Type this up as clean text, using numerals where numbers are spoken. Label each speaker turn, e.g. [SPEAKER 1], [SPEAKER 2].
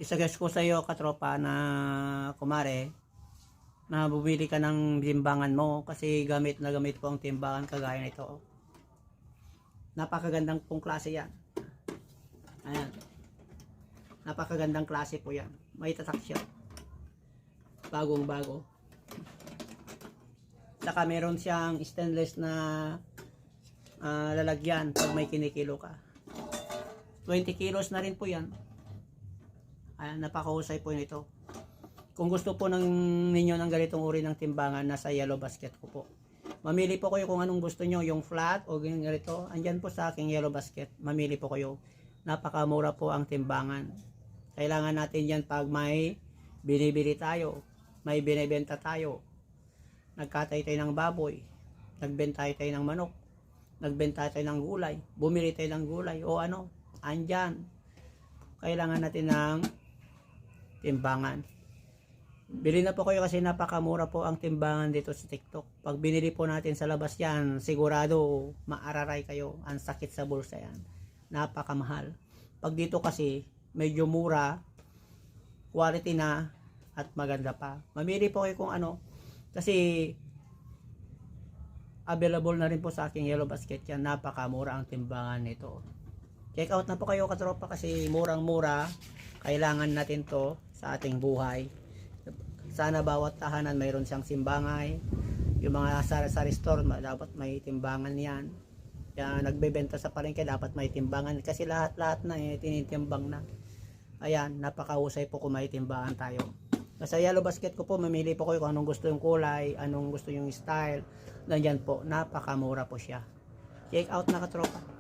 [SPEAKER 1] Isuggest ko sa iyo katropa na kumare na bumili ka ng timbangan mo kasi gamit na gamit po ang timbangan kagaya nito. Napakagandang pong klase yan. Ayan. Napakagandang klase po yan. May tatak siya. Bagong bago. Saka meron siyang stainless na lalagyan pag may kinikilo ka. 20 kilos na rin po yan. Ayan, napakahusay po nito. Kung gusto po ninyo ng ganitong uri ng timbangan, nasa yellow basket ko po. Mamili po kayo kung anong gusto nyo, yung flat o ganito. Andyan po sa aking yellow basket. Mamili po kayo. Napakamura po ang timbangan. Kailangan natin yan pag may binibili tayo, may binibenta tayo. Nagkatay tayo ng baboy, nagbenta tayo ng manok, nagbenta tayo ng gulay, bumili tayo ng gulay o ano, andyan. Kailangan natin ng timbangan. Bili na po kayo kasi napakamura po ang timbangan dito sa TikTok. Pag binili po natin sa labas yan, sigurado maararay kayo. Ang sakit sa bulsa yan. Napakamahal. Pag dito kasi, medyo mura, quality na, at maganda pa. Mamili po kayo kung ano. Kasi, available na rin po sa aking yellow basket yan. Napakamura ang timbangan nito. Check out na po kayo katropa kasi murang-mura. Kailangan natin to sa ating buhay. Sana bawat tahanan mayroon siyang simbangay. Yung mga sa restore dapat may timbangan yan. Kaya nagbebenta sa palengke dapat may timbangan kasi lahat-lahat na tinitimbang na. Ayan, napakahusay po kung may timbangan tayo. Sa yellow basket ko po, mamili po kayo kung anong gusto yung kulay, anong gusto yung style. Nandiyan po, napakamura po siya. Check out na katropa.